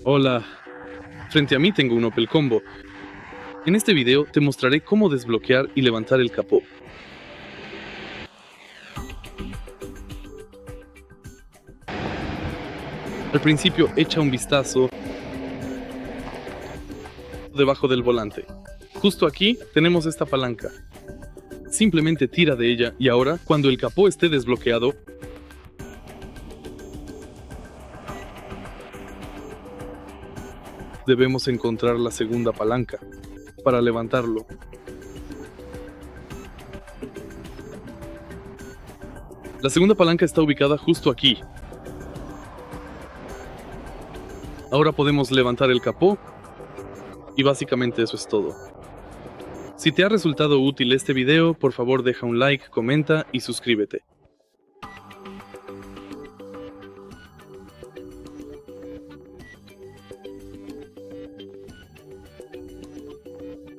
Hola, frente a mí tengo un Opel Combo. En este video te mostraré cómo desbloquear y levantar el capó. Al principio echa un vistazo debajo del volante. Justo aquí tenemos esta palanca. Simplemente tira de ella y ahora, cuando el capó esté desbloqueado, debemos encontrar la segunda palanca para levantarlo. La segunda palanca está ubicada justo aquí. Ahora podemos levantar el capó y básicamente eso es todo. Si te ha resultado útil este video, por favor deja un like, comenta y suscríbete.